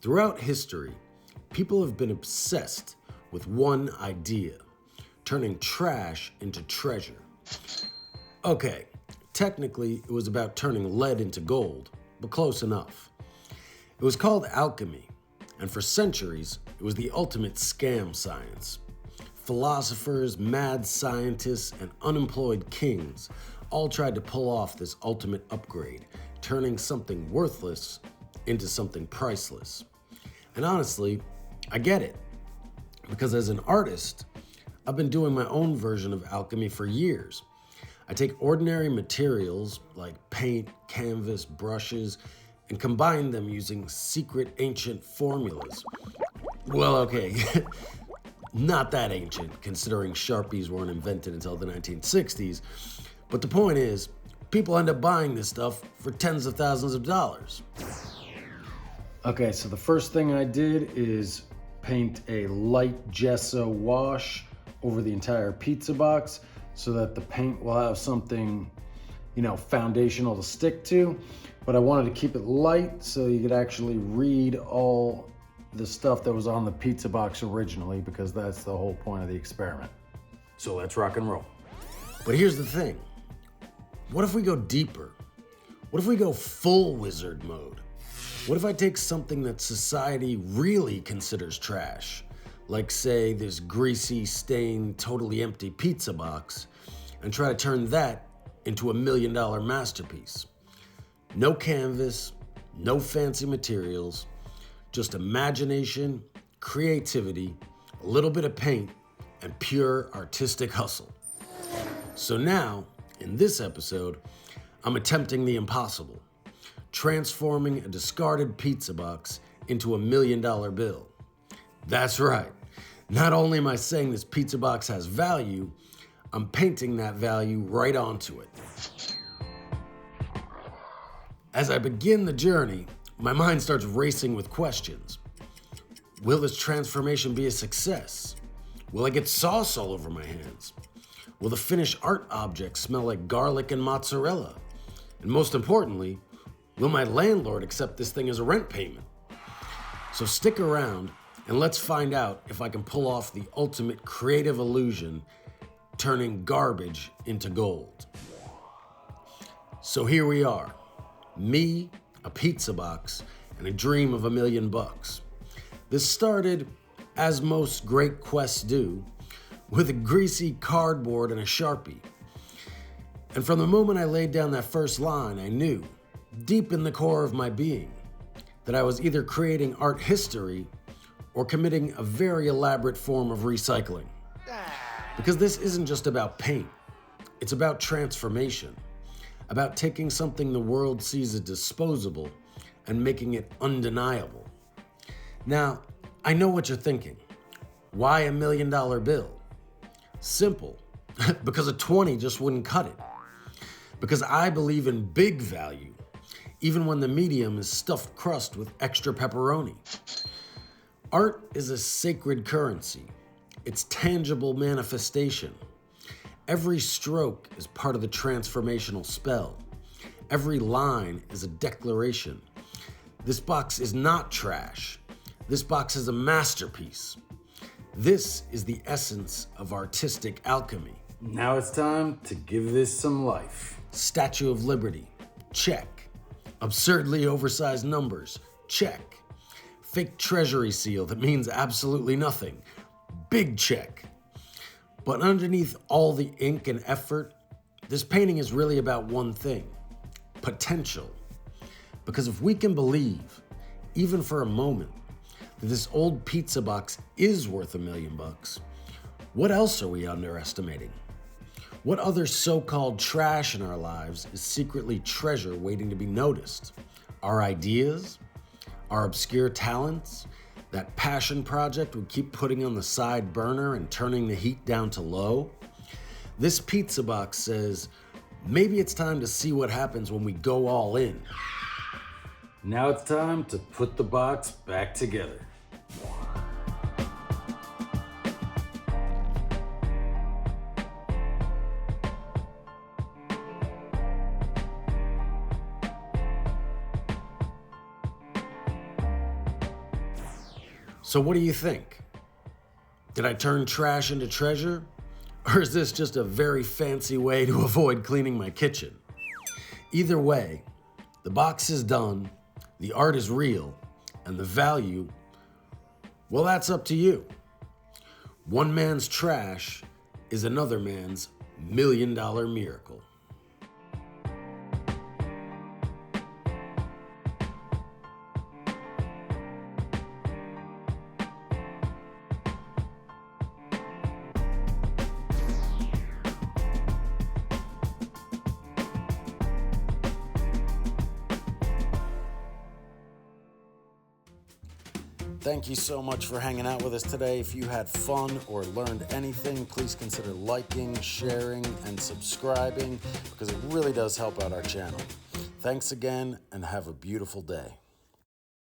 Throughout history, people have been obsessed with one idea, turning trash into treasure. Okay, technically it was about turning lead into gold, but close enough. It was called alchemy, and for centuries it was the ultimate scam science. Philosophers, mad scientists, and unemployed kings all tried to pull off this ultimate upgrade, turning something worthless into something priceless. And honestly, I get it, because as an artist, I've been doing my own version of alchemy for years. I take ordinary materials like paint, canvas, brushes, and combine them using secret ancient formulas. Well, okay, not that ancient, considering Sharpies weren't invented until the 1960s, but the point is, people end up buying this stuff for tens of thousands of dollars. Okay, so the first thing I did is paint a light gesso wash over the entire pizza box so that the paint will have something, foundational to stick to. But I wanted to keep it light so you could actually read all the stuff that was on the pizza box originally, because that's the whole point of the experiment. So let's rock and roll. But here's the thing. What if we go deeper? What if we go full wizard mode? What if I take something that society really considers trash, like say this greasy, stained, totally empty pizza box, and try to turn that into $1 million masterpiece? No canvas, no fancy materials, just imagination, creativity, a little bit of paint, and pure artistic hustle. So now, in this episode, I'm attempting the impossible, transforming a discarded pizza box into $1 million bill. That's right. Not only am I saying this pizza box has value, I'm painting that value right onto it. As I begin the journey, my mind starts racing with questions. Will this transformation be a success? Will I get sauce all over my hands? Will the finished art object smell like garlic and mozzarella? And most importantly, will my landlord accept this thing as a rent payment? So stick around and let's find out if I can pull off the ultimate creative illusion, turning garbage into gold. So here we are, me, a pizza box, and a dream of $1 million. This started, as most great quests do, with a greasy cardboard and a Sharpie. And from the moment I laid down that first line, I knew, deep in the core of my being, that I was either creating art history or committing a very elaborate form of recycling. Because this isn't just about paint, it's about transformation, about taking something the world sees as disposable and making it undeniable. Now, I know what you're thinking. Why $1 million bill? Simple, because a 20 just wouldn't cut it. Because I believe in big value, even when the medium is stuffed crust with extra pepperoni. Art is a sacred currency. It's tangible manifestation. Every stroke is part of the transformational spell. Every line is a declaration. This box is not trash. This box is a masterpiece. This is the essence of artistic alchemy. Now it's time to give this some life. Statue of Liberty, check. Absurdly oversized numbers, check. Fake treasury seal that means absolutely nothing, big check. But underneath all the ink and effort, this painting is really about one thing, potential. Because if we can believe, even for a moment, that this old pizza box is worth $1 million, what else are we underestimating? What other so-called trash in our lives is secretly treasure waiting to be noticed? Our ideas? Our obscure talents? That passion project we keep putting on the side burner and turning the heat down to low? This pizza box says, maybe it's time to see what happens when we go all in. Now it's time to put the box back together. So what do you think? Did I turn trash into treasure? Or is this just a very fancy way to avoid cleaning my kitchen? Either way, the box is done, the art is real, and the value, well, that's up to you. One man's trash is another man's $1 million miracle. Thank you so much for hanging out with us today. If you had fun or learned anything, please consider liking, sharing, and subscribing because it really does help out our channel. Thanks again and have a beautiful day.